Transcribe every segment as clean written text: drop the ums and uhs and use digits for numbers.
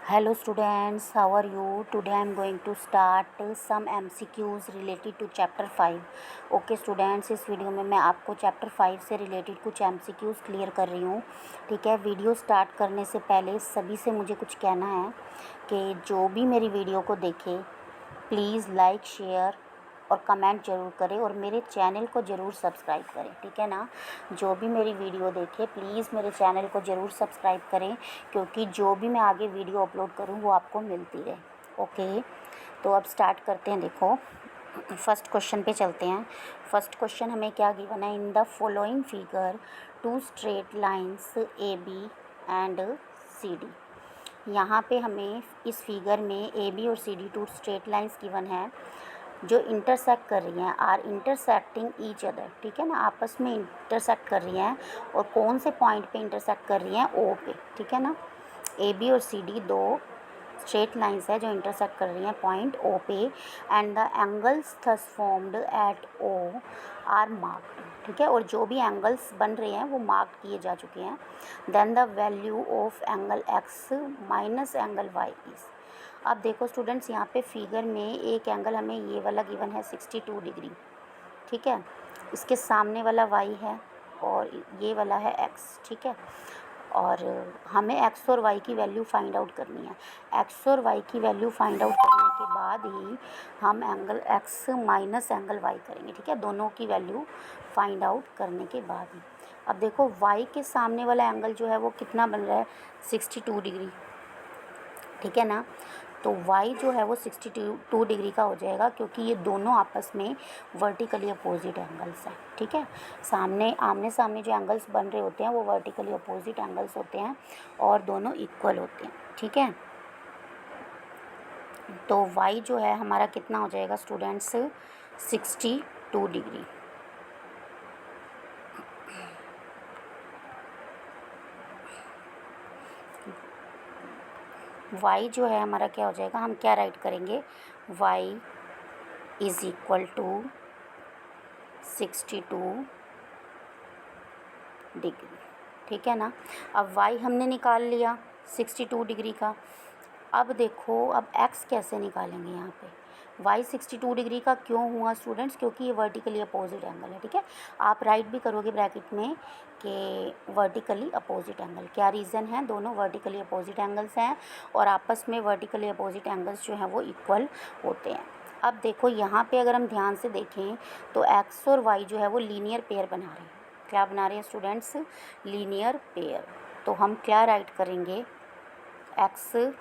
Hello students, how are you? Today I am going to start some MCQs related to chapter 5. Okay students, इस video में मैं आपको chapter 5 से related कुछ MCQs clear कर रही हूँ। ठीक है, वीडियो स्टार्ट करने से पहले सभी से मुझे कुछ कहना है कि जो भी मेरी वीडियो को देखे प्लीज़ लाइक शेयर और कमेंट ज़रूर करें और मेरे चैनल को ज़रूर सब्सक्राइब करें। ठीक है ना, जो भी मेरी वीडियो देखे प्लीज़ मेरे चैनल को ज़रूर सब्सक्राइब करें, क्योंकि जो भी मैं आगे वीडियो अपलोड करूं वो आपको मिलती रहे। ओके, तो अब स्टार्ट करते हैं। देखो, फर्स्ट क्वेश्चन पे चलते हैं। फर्स्ट क्वेश्चन हमें क्या गिवन है? In the following figure two straight lines A B and C D. यहाँ पे हमें इस फिगर में ए बी और C D two straight lines given है जो इंटरसेक्ट कर रही हैं, आर इंटरसेक्टिंग ईच अदर। ठीक है ना, आपस में इंटरसेक्ट कर रही हैं। और कौन से पॉइंट पे इंटरसेक्ट कर रही हैं? ओ पे। ठीक है ना, ए बी और सी डी दो स्ट्रेट लाइंस है जो इंटरसेक्ट कर रही हैं पॉइंट ओ पे, and the angles thus formed at O are marked. ठीक है, और जो भी एंगल्स बन रहे हैं वो मार्क किए जा चुके हैं। Then the value of angle X minus angle Y is. अब देखो स्टूडेंट्स, यहाँ पे फिगर में एक एंगल हमें ये वाला गिवन है 62 डिग्री। ठीक है, इसके सामने वाला y है और ये वाला है x। ठीक है, और हमें x और y की वैल्यू फाइंड आउट करनी है। x और y की वैल्यू फाइंड आउट करने के बाद ही हम angle x minus angle y करेंगे। ठीक है, दोनों की वैल्यू फाइंड आउट करने के बाद ही। अब देखो, y के सामने वाला एंगल जो है वो कितना बन रहा है? 62 डिग्री। ठीक है ना, तो y जो है वो 62 डिग्री का हो जाएगा, क्योंकि ये दोनों आपस में वर्टिकली अपोजिट एंगल्स हैं। ठीक है, आमने सामने जो एंगल्स बन रहे होते हैं वो वर्टिकली अपोजिट एंगल्स होते हैं और दोनों इक्वल होते हैं। ठीक है, तो y जो है हमारा कितना हो जाएगा स्टूडेंट्स? 62 डिग्री। y जो है हमारा क्या हो जाएगा? हम क्या राइट करेंगे? y is equal to 62 degree. ठीक है ना, अब y हमने निकाल लिया 62 डिग्री का। अब देखो, अब x कैसे निकालेंगे? यहाँ पे y 62 डिग्री का क्यों हुआ स्टूडेंट्स? क्योंकि ये वर्टिकली अपोजिट एंगल है। ठीक है, आप राइट भी करोगे ब्रैकेट में कि वर्टिकली अपोजिट एंगल। क्या रीज़न है? दोनों वर्टिकली अपोजिट एंगल्स हैं और आपस में वर्टिकली अपोजिट एंगल्स जो हैं वो इक्वल होते हैं। अब देखो, यहाँ पे अगर हम ध्यान से देखें तो x और y जो है वो लीनियर पेयर बना रहे हैं। क्या बना रहे हैं स्टूडेंट्स? Linear pair. तो हम क्या राइट करेंगे? x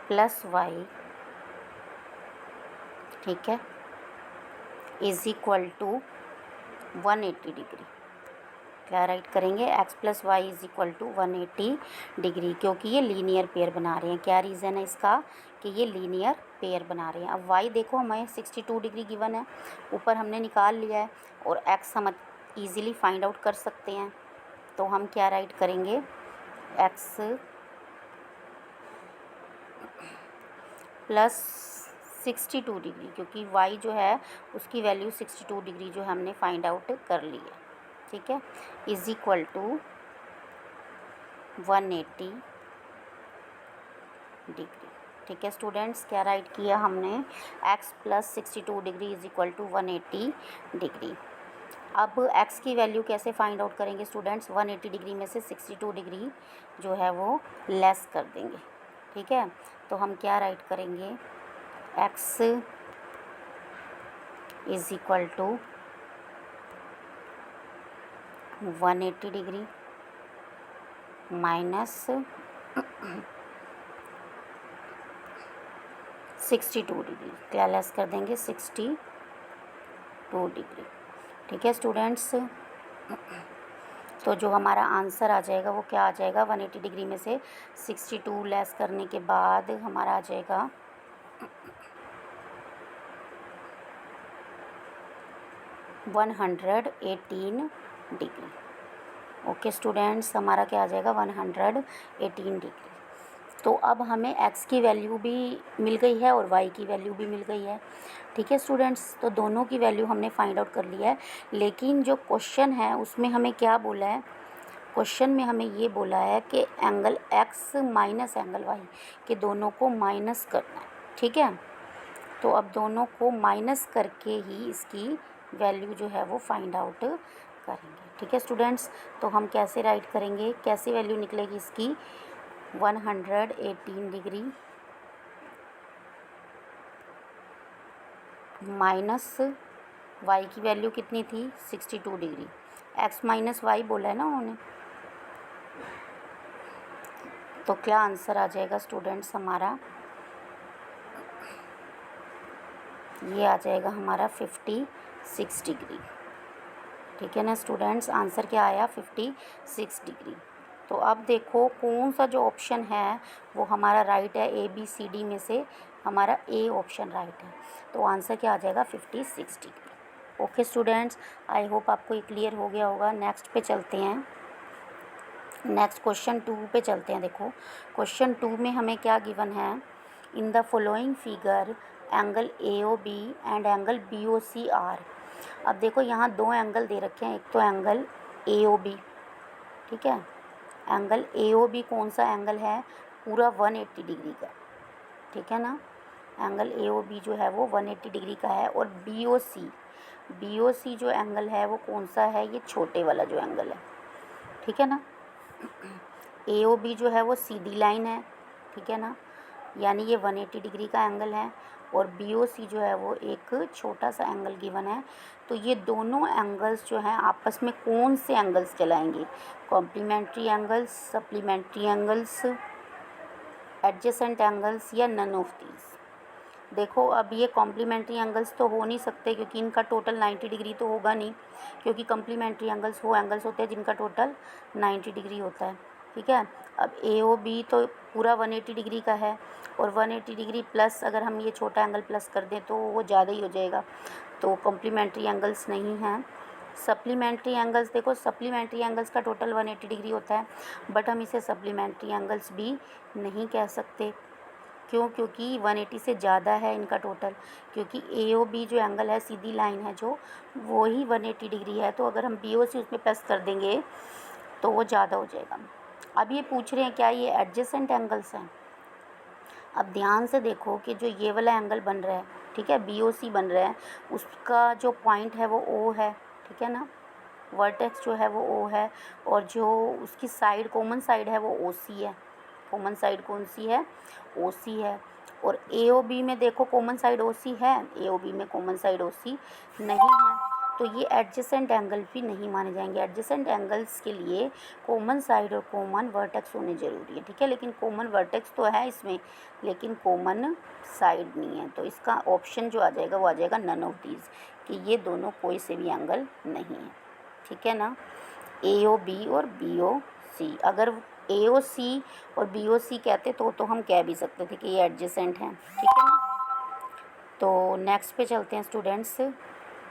प्लस वाई, ठीक है, इज़ इक्वल टू 180 डिग्री। क्या राइट करेंगे? x plus Y is equal to 180 degree, क्योंकि ये लीनियर पेयर बना रहे हैं। क्या रीज़न है इसका? कि ये लीनियर पेयर बना रहे हैं। अब y देखो, हमें 62 डिग्री गिवन है, ऊपर हमने निकाल लिया है, और x हम ईज़िली फाइंड आउट कर सकते हैं। तो हम क्या राइट करेंगे? x प्लस 62 डिग्री, क्योंकि y जो है उसकी वैल्यू 62 डिग्री जो हमने फाइंड आउट कर ली है। ठीक है, इज़ इक्वल टू 180 डिग्री। ठीक है स्टूडेंट्स, क्या राइट किया हमने? x plus 62 degree is equal to 180 degree. अब x की वैल्यू कैसे फाइंड आउट करेंगे स्टूडेंट्स? 180 डिग्री में से 62 डिग्री जो है वो लेस कर देंगे। ठीक है, तो हम क्या राइट करेंगे? x is equal to 180 degree minus 62 degree. क्या लेस कर देंगे? 62 डिग्री। ठीक है स्टूडेंट्स, तो जो हमारा आंसर आ जाएगा वो क्या आ जाएगा? 180 डिग्री में से 62 लेस करने के बाद हमारा आ जाएगा 118 डिग्री। ओके स्टूडेंट्स, हमारा क्या आ जाएगा? 118 डिग्री। तो अब हमें x की वैल्यू भी मिल गई है और y की वैल्यू भी मिल गई है। ठीक है स्टूडेंट्स, तो दोनों की वैल्यू हमने फाइंड आउट कर लिया है। लेकिन जो क्वेश्चन है उसमें हमें क्या बोला है? क्वेश्चन में हमें ये बोला है कि angle x minus angle y के दोनों को माइनस करना है, ठीक है। तो अब दोनों को माइनस करके ही इसकी वैल्यू जो है वो फाइंड आउट करेंगे, ठीक है स्टूडेंट्स। तो हम कैसे राइट करेंगे, कैसी वैल्यू निकलेगी इसकी, 118 डिग्री माइनस y की वैल्यू कितनी थी, 62 डिग्री। x माइनस वाई बोला है ना उन्होंने, तो क्या आंसर आ जाएगा स्टूडेंट्स हमारा, ये आ जाएगा हमारा 56 डिग्री, ठीक है ना स्टूडेंट्स। आंसर क्या आया, 56 डिग्री। तो अब देखो कौन सा जो ऑप्शन है वो हमारा राइट है, ABCD में से हमारा A ऑप्शन राइट है। तो आंसर क्या आ जाएगा, 56 degree. Okay students, I hope आपको ये क्लियर हो गया होगा। नेक्स्ट पे चलते हैं, नेक्स्ट क्वेश्चन 2 पे चलते हैं। देखो क्वेश्चन 2 में हमें क्या गिवन है, in the following figure angle AOB and angle BOC are. अब देखो यहाँ दो एंगल दे रखे हैं, एक तो एंगल AOB, ठीक है। एंगल AOB कौन सा एंगल है, पूरा 180 डिग्री का, ठीक है ना। एंगल AOB जो है वो 180 डिग्री का है। और BOC जो एंगल है वो कौन सा है, ये छोटे वाला जो एंगल है, ठीक है ना। AOB जो है वो सीधी लाइन है, ठीक है ना, यानी ये 180 डिग्री का एंगल है। और BOC जो है वो एक छोटा सा एंगल गिवन है। तो ये दोनों एंगल्स जो हैं आपस में कौन से एंगल्स कहलाएंगे, complementary angles, supplementary angles, adjacent angles, या नन ऑफ दीज। देखो अब ये कॉम्प्लीमेंट्री एंगल्स तो हो नहीं सकते क्योंकि इनका टोटल 90 डिग्री तो होगा नहीं, क्योंकि कॉम्प्लीमेंट्री एंगल्स वो एंगल्स होते हैं जिनका टोटल 90 डिग्री होता है, ठीक है। अब AOB तो पूरा 180 डिग्री का है, और 180 डिग्री प्लस अगर हम ये छोटा एंगल प्लस कर दें तो वो ज़्यादा ही हो जाएगा, तो कॉम्प्लीमेंट्री एंगल्स नहीं हैं। सप्लीमेंट्री एंगल्स, देखो सप्लीमेंट्री एंगल्स का टोटल 180 डिग्री होता है, बट हम इसे सप्लीमेंट्री एंगल्स भी नहीं कह सकते। क्यों, क्योंकि 180 से ज़्यादा है इनका टोटल, क्योंकि AOB जो एंगल है सीधी लाइन है जो, वो ही 180 डिग्री है। तो अगर हम BOC उसमें प्लस कर देंगे तो वो ज़्यादा हो जाएगा। अब ये पूछ रहे हैं क्या ये एडजेसेंट एंगल्स हैं। अब ध्यान से देखो कि जो ये वाला एंगल बन रहा है, ठीक है, BOC बन रहा है, उसका जो पॉइंट है वो O है, ठीक है ना, वर्टेक्स जो है वो O है, और जो उसकी साइड कॉमन साइड है वो OC है। कॉमन साइड कौन सी है, OC है। और AOB में देखो कॉमन साइड OC है, AOB में कॉमन साइड OC नहीं है, तो ये एडजेसेंट एंगल भी नहीं माने जाएंगे। एडजेसेंट एंगल्स के लिए कॉमन साइड और कॉमन वर्टेक्स होने ज़रूरी है, ठीक है। लेकिन कॉमन वर्टेक्स तो है इसमें, लेकिन कॉमन साइड नहीं है। तो इसका ऑप्शन जो आ जाएगा वो आ जाएगा नन ऑफ दीज, कि ये दोनों कोई से भी एंगल नहीं है, ठीक है ना, AOB और BOC। अगर AOC और BOC कहते तो हम कह भी सकते थे कि ये एडजेसेंट हैं, ठीक है ना। तो नेक्स्ट पे चलते हैं स्टूडेंट्स,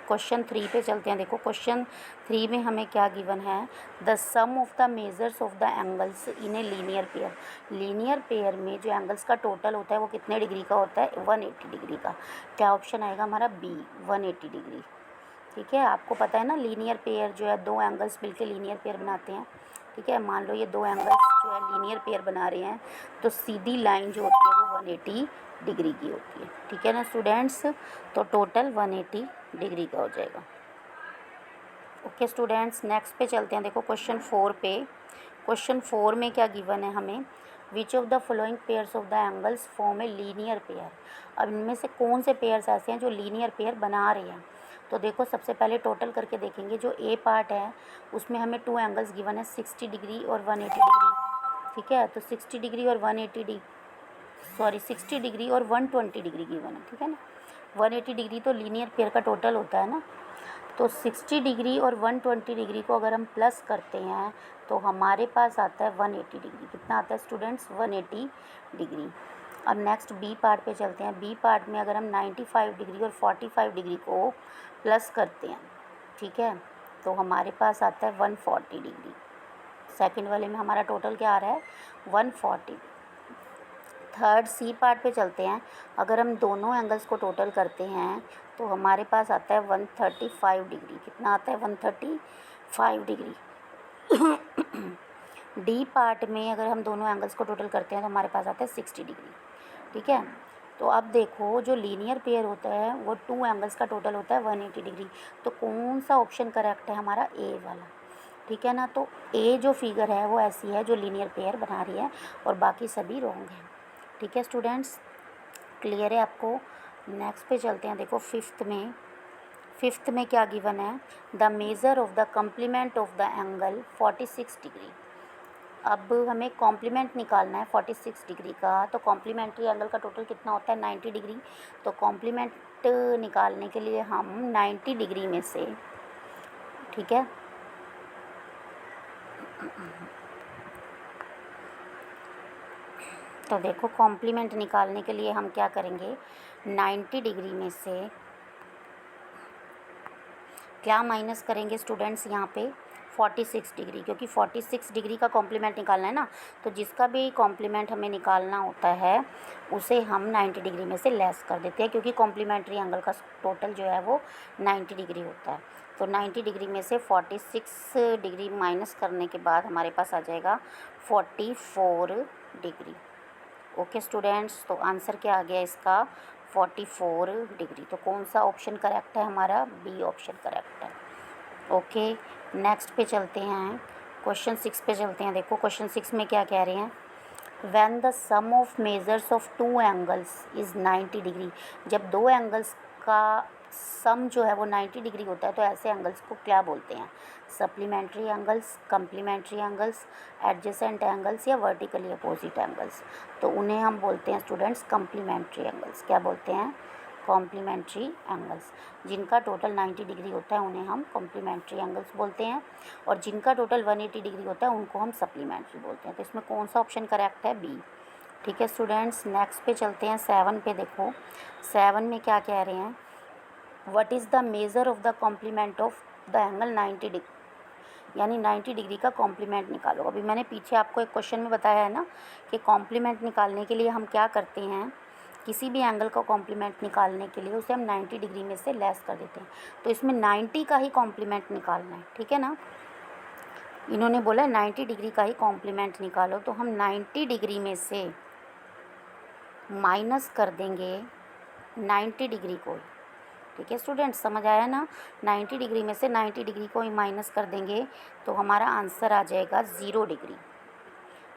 क्वेश्चन 3 पे चलते हैं। देखो क्वेश्चन 3 में हमें क्या गिवन है, the sum of the measures of the angles in a linear pair. Linear pair में जो एंगल्स का टोटल होता है वो कितने डिग्री का होता है, 180 डिग्री का। क्या ऑप्शन आएगा हमारा, B 180 डिग्री, ठीक है। आपको पता है ना लीनियर पेयर जो है, दो एंगल्स मिलकर लीनियर पेयर बनाते हैं, ठीक है। मान लो ये दो एंगल्स जो है लीनियर पेयर बना रहे हैं, तो सीधी लाइन जो होती है वो 180 डिग्री की होती है, ठीक है ना स्टूडेंट्स। तो टोटल 180 डिग्री का हो जाएगा। ओके स्टूडेंट्स, नेक्स्ट पे चलते हैं। देखो क्वेश्चन 4 पे, क्वेश्चन 4 में क्या गिवन है हमें, which of the following pairs of the angles form A linear pair. अब इनमें से कौन से पेयर्स ऐसे हैं जो लीनियर पेयर बना रहे हैं। तो देखो सबसे पहले टोटल करके देखेंगे। जो A पार्ट है उसमें हमें 2 एंगल्स गिवन है, 60 डिग्री और 180 डिग्री, ठीक है। तो 60 डिग्री और 180 डिग्री, सॉरी 60 डिग्री और 120 डिग्री गिवन है, ठीक है ना। 180 डिग्री तो लीनियर पेयर का टोटल होता है ना। तो 60 डिग्री और 120 डिग्री को अगर हम प्लस करते हैं तो हमारे पास आता है 180 डिग्री। कितना आता है स्टूडेंट्स, 180 डिग्री। अब नेक्स्ट B पार्ट पे चलते हैं। B पार्ट में अगर हम 95 डिग्री और 45 डिग्री को प्लस करते हैं, ठीक है, तो हमारे पास आता है 140 डिग्री। सेकंड वाले में हमारा टोटल क्या आ रहा है, 140। थर्ड C पार्ट पे चलते हैं। अगर हम दोनों एंगल्स को टोटल करते हैं तो हमारे पास आता है 135 डिग्री। कितना आता है, 135 डिग्री। डी पार्ट में अगर हम दोनों एंगल्स को टोटल करते हैं तो हमारे पास आता है 60 डिग्री। ठीक है, तो अब देखो जो लीनियर पेयर होता है वो 2 एंगल्स का टोटल होता है 180 डिग्री। तो कौन सा ऑप्शन करेक्ट है हमारा? ए वाला। ठीक है ना, तो ए जो फिगर है वो ऐसी है जो लीनियर पेयर बना रही है और बाकी सभी रॉन्ग है। ठीक है स्टूडेंट्स, क्लियर है आपको? नेक्स्ट पे चलते हैं। देखो फिफ्थ में क्या गिवन है? The measure of the complement of the angle 46 degree. अब हमें कॉम्प्लीमेंट निकालना है 46 डिग्री का, तो कॉम्प्लीमेंट्री एंगल का टोटल कितना होता है? 90 डिग्री। तो कॉम्प्लीमेंट निकालने के लिए हम 90 डिग्री में से, ठीक है, तो देखो कॉम्प्लीमेंट निकालने के लिए हम क्या करेंगे? 90 डिग्री में से क्या माइनस करेंगे स्टूडेंट्स? यहाँ पे 46 डिग्री, क्योंकि 46 डिग्री का कॉम्प्लीमेंट निकालना है ना, तो जिसका भी कॉम्प्लीमेंट हमें निकालना होता है उसे हम 90 डिग्री में से लेस कर देते हैं, क्योंकि कॉम्प्लीमेंट्री एंगल का टोटल जो है वो 90 डिग्री होता है। तो 90 डिग्री में से 46 डिग्री माइनस करने के बाद हमारे पास आ जाएगा 44 डिग्री। ओके स्टूडेंट्स, तो आंसर क्या आ गया इसका? 44 डिग्री। तो कौन सा ऑप्शन करेक्ट है हमारा? बी ऑप्शन करेक्ट है। ओके, नेक्स्ट पे चलते हैं, क्वेश्चन 6 पे चलते हैं। देखो क्वेश्चन 6 में क्या कह रहे हैं? When the sum of measures of two angles is 90 degree. जब दो एंगल्स का सम जो है वो 90 डिग्री होता है तो ऐसे एंगल्स को क्या बोलते हैं? Supplementary angles, complementary angles, adjacent angles या वर्टिकली अपोजिट एंगल्स। तो उन्हें हम बोलते हैं स्टूडेंट्स कम्प्लीमेंट्री एंगल्स। क्या बोलते हैं? Complementary angles. जिनका टोटल 90 डिग्री होता है उन्हें हम कॉम्प्लीमेंट्री एंगल्स बोलते हैं, और जिनका टोटल 180 डिग्री होता है उनको हम सप्लीमेंट्री बोलते हैं। तो इसमें कौन सा ऑप्शन करेक्ट है? बी। ठीक है स्टूडेंट्स, नेक्स्ट पे चलते हैं 7 पे। देखो 7 में क्या कह रहे हैं? What is the measure of the complement of the angle 90 degree, यानी 90 डिग्री का कॉम्प्लीमेंट निकालो। अभी मैंने पीछे आपको एक क्वेश्चन में बताया है ना कि कॉम्प्लीमेंट निकालने के लिए हम क्या करते हैं? किसी भी एंगल का कॉम्प्लीमेंट निकालने के लिए उसे हम 90 डिग्री में से लेस कर देते हैं। तो इसमें 90 का ही कॉम्प्लीमेंट निकालना है, ठीक है ना। इन्होंने बोला 90 डिग्री का ही कॉम्प्लीमेंट निकालो, तो हम 90 डिग्री में से माइनस कर देंगे 90 डिग्री को। ठीक है स्टूडेंट्स, समझ आया ना? 90 डिग्री में से 90 डिग्री को ही माइनस कर देंगे तो हमारा आंसर आ जाएगा 0 डिग्री।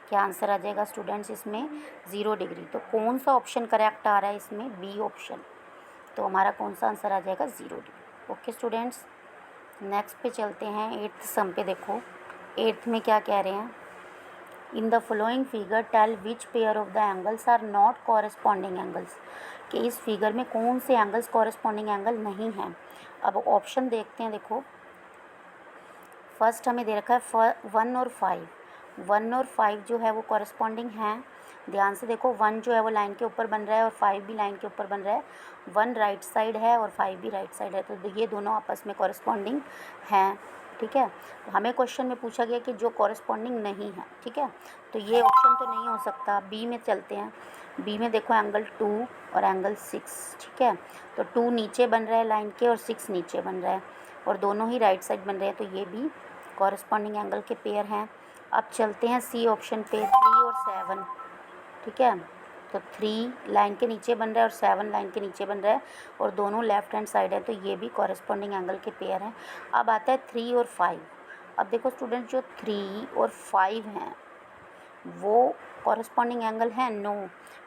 क्या आंसर आ जाएगा स्टूडेंट्स इसमें? 0 डिग्री। तो कौन सा ऑप्शन करेक्ट आ रहा है इसमें? B option. तो हमारा कौन सा आंसर आ जाएगा? 0 डिग्री। ओके स्टूडेंट्स, नेक्स्ट पे चलते हैं 8th सम पे। देखो 8th में क्या कह रहे हैं? In the following figure tell which pair of the angles are not corresponding angles. कि इस फिगर में कौन से एंगल्स कॉरेस्पॉन्डिंग एंगल नहीं हैं। अब ऑप्शन देखते हैं। देखो फर्स्ट हमें दे रखा है 1 और 5। 1 और 5 जो है वो कॉरेस्पॉन्डिंग हैं। ध्यान से देखो 1 जो है वो लाइन के ऊपर बन रहा है और 5 भी लाइन के ऊपर बन रहा है। 1 राइट साइड है और 5 भी राइट साइड है, तो ये दोनों आपस में कॉरेस्पॉन्डिंग हैं। ठीक है, तो हमें क्वेश्चन में पूछा गया कि जो कॉरेस्पॉन्डिंग नहीं है, ठीक है, तो ये ऑप्शन तो नहीं हो सकता। बी में चलते हैं। बी में देखो एंगल 2 और एंगल 6, ठीक है, तो 2 नीचे बन रहा है लाइन के और 6 नीचे बन रहा है और दोनों ही राइट साइड बन रहे हैं, तो ये भी कॉरेस्पॉन्डिंग एंगल के पेयर हैं। अब चलते हैं सी ऑप्शन पे, 3 और 7। ठीक है, तो 3 लाइन के नीचे बन रहा है और 7 लाइन के नीचे बन रहा है और दोनों लेफ्ट हैंड साइड है, तो ये भी कॉरेस्पॉन्डिंग एंगल के पेयर हैं। अब आता है 3 और 5। अब देखो स्टूडेंट, जो 3 और 5 हैं वो कॉरेस्पॉन्डिंग एंगल हैं? नो,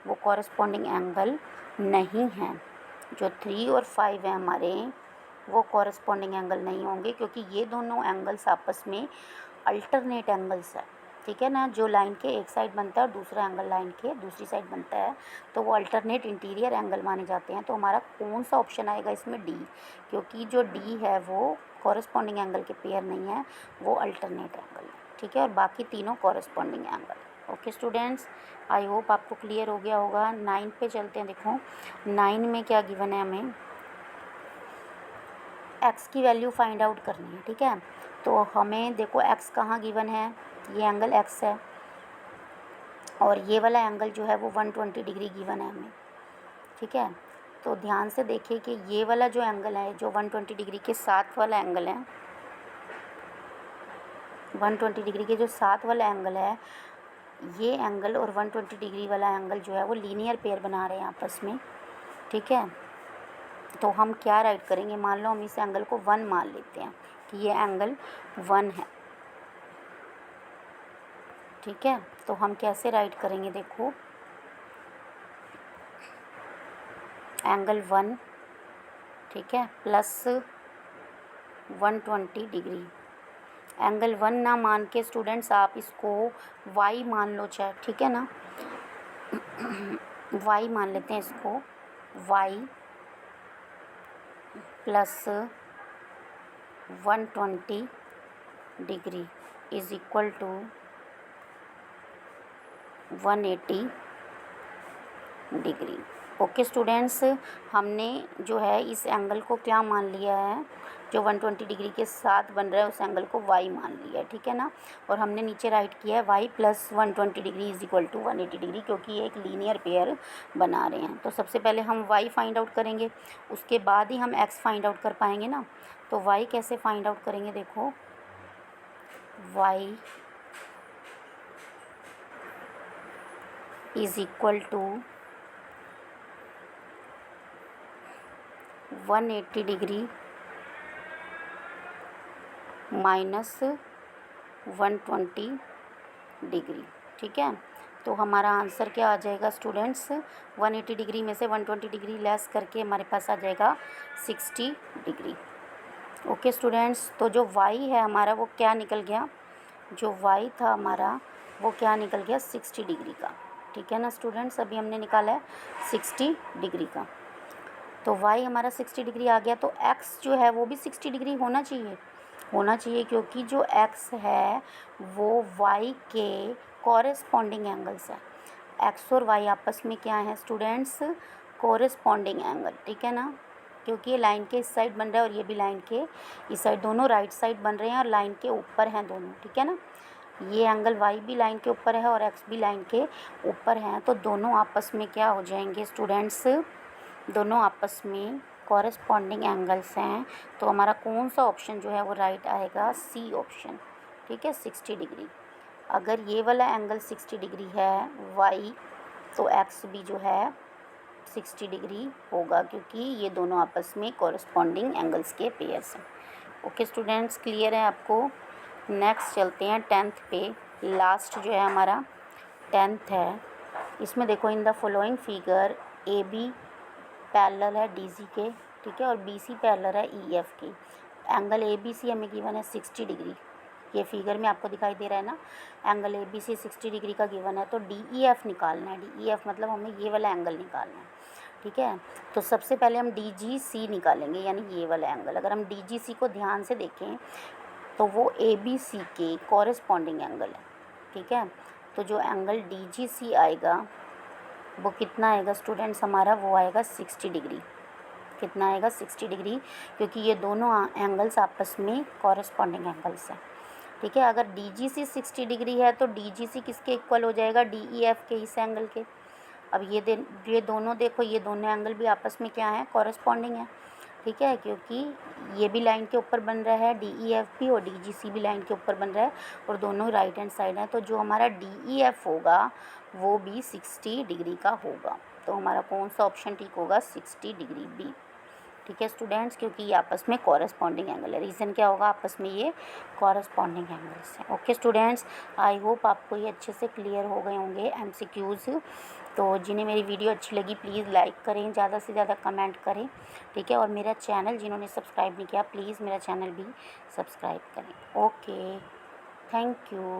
वो कॉरेस्पॉन्डिंग एंगल नहीं हैं। जो 3 और 5 हैं हमारे, वो कॉरेस्पॉन्डिंग एंगल नहीं होंगे, क्योंकि ये दोनों एंगल्स आपस में अल्टरनेट एंगल्स है। ठीक है ना, जो लाइन के एक साइड बनता है और दूसरा एंगल लाइन के दूसरी साइड बनता है, तो वो अल्टरनेट इंटीरियर एंगल माने जाते हैं। तो हमारा कौन सा ऑप्शन आएगा इसमें? डी, क्योंकि जो डी है वो कॉरेस्पॉन्डिंग एंगल के पेयर नहीं है, वो अल्टरनेट एंगल है। ठीक है, और बाकी तीनों corresponding angle. Okay students, I hope आपको क्लियर हो गया होगा। 9 पे चलते हैं। देखो 9 में क्या गिवन है? हमें एक्स की वैल्यू फाइंड आउट करनी है। ठीक है, तो हमें देखो एक्स कहाँ गिवन है? ये एंगल एक्स है और ये वाला एंगल जो है वो 120 डिग्री गिवन है हमें। ठीक है, तो ध्यान से देखिए कि ये वाला जो एंगल है, जो 120 डिग्री के साथ वाला एंगल है, 120 डिग्री के जो साथ वाला एंगल है, ये एंगल और 120 डिग्री वाला एंगल जो है वो लीनियर पेयर बना रहे हैं आपस में, ठीक है। तो हम क्या राइट करेंगे, मान लो हम इस एंगल को 1 मान लेते हैं कि ये एंगल 1 है, ठीक है। तो हम कैसे राइट करेंगे, देखो एंगल 1, ठीक है, प्लस 120 डिग्री। एंगल 1 ना मान के स्टूडेंट्स आप इसको y मान लो चाहे, ठीक है ना, y मान लेते हैं इसको, y plus 120 degree is equal to 180 degree. Okay students, हमने जो है इस एंगल को क्या मान लिया है, जो 120 डिग्री के साथ बन रहा है उस एंगल को y मान लिया है, ठीक है ना। और हमने नीचे राइट किया है y plus 120 degree is equal to 180 degree, क्योंकि ये एक लीनियर पेयर बना रहे हैं। तो सबसे पहले हम y फाइंड आउट करेंगे, उसके बाद ही हम x फाइंड आउट कर पाएंगे ना। तो y कैसे फाइंड आउट करेंगे, देखो y is equal to 180 degree minus 120 degree, ठीक है। तो हमारा आंसर क्या आ जाएगा स्टूडेंट्स, 180 डिग्री में से 120 डिग्री लेस करके हमारे पास आ जाएगा 60 डिग्री। ओके स्टूडेंट्स, तो जो y है हमारा वो क्या निकल गया, जो y था हमारा वो क्या निकल गया 60 डिग्री का, ठीक है ना स्टूडेंट्स। अभी हमने निकाला है 60 डिग्री का, तो y हमारा 60 डिग्री आ गया। तो x जो है वो भी 60 डिग्री होना चाहिए, क्योंकि जो x है वो y के कॉरेस्पॉन्डिंग एंगल्स है। x और y आपस में क्या है स्टूडेंट्स, कॉरेस्पॉन्डिंग एंगल, ठीक है ना, क्योंकि ये लाइन के इस साइड बन रहा है और ये भी लाइन के इस साइड, दोनों राइट साइड बन रहे हैं और लाइन के ऊपर हैं दोनों, ठीक है ना। ये एंगल y भी लाइन के ऊपर है और x भी लाइन के ऊपर हैं, तो दोनों आपस में क्या हो जाएंगे स्टूडेंट्स, दोनों आपस में कॉरेस्पॉन्डिंग एंगल्स हैं। तो हमारा कौन सा ऑप्शन जो है वो राइट आएगा, सी ऑप्शन, ठीक है, 60 डिग्री। अगर ये वाला एंगल 60 डिग्री है y, तो x भी जो है 60 डिग्री होगा, क्योंकि ये दोनों आपस में कॉरेस्पॉन्डिंग एंगल्स के पेयर्स हैं। ओके स्टूडेंट्स, क्लियर है आपको। नेक्स्ट चलते हैं 10th पे, लास्ट जो है हमारा 10th है। इसमें देखो, in the following figure A B parallel है डी सी के, ठीक है, और बी सी पैरेलल है ई एफ के। एंगल ए बी सी हमें गिवन है 60 डिग्री, ये फिगर में आपको दिखाई दे रहा है ना, angle A B C 60 degree का गिवन है। तो डी ई एफ निकालना है, डी ई एफ मतलब हमें ये वाला एंगल निकालना है, ठीक है। तो सबसे पहले हम डी जी सी निकालेंगे, यानी ये वाला एंगल। अगर हम डी जी सी को ध्यान से देखें तो वो ए बी सी के कॉरेस्पॉन्डिंग एंगल है, ठीक है। तो जो एंगल डी जी सी आएगा वो कितना आएगा स्टूडेंट्स हमारा, वो आएगा 60 डिग्री। कितना आएगा, 60 डिग्री, क्योंकि ये दोनों एंगल्स आपस में कॉरेस्पॉन्डिंग एंगल्स हैं, ठीक है। अगर डी जी सी 60 डिग्री है तो डी जी सी किसके इक्वल हो जाएगा, डी ई एफ के, इस एंगल के। अब ये दोनों देखो, ये दोनों एंगल भी आपस में क्या है, कॉरेस्पॉन्डिंग है, ठीक है, क्योंकि ये भी लाइन के ऊपर बन रहा है डी ई एफ भी, और डी जी सी भी लाइन के ऊपर बन रहा है, और दोनों राइट हैंड साइड है। तो जो हमारा डी ई एफ होगा वो भी 60 डिग्री का होगा। तो हमारा कौन सा ऑप्शन ठीक होगा, 60 डिग्री बी, ठीक है स्टूडेंट्स, क्योंकि ये आपस में कॉरेस्पॉन्डिंग एंगल है। रीज़न क्या होगा, आपस में ये कॉरेस्पॉन्डिंग एंगल्स हैं। ओके स्टूडेंट्स, आई होप आपको ये अच्छे से क्लियर हो गए होंगे एमसीक्यूज़। तो जिन्हें मेरी वीडियो अच्छी लगी प्लीज़ लाइक करें, ज़्यादा से ज़्यादा कमेंट करें, ठीक है। और मेरा चैनल जिन्होंने सब्सक्राइब नहीं किया प्लीज़ मेरा चैनल भी सब्सक्राइब करें। Okay, thank you.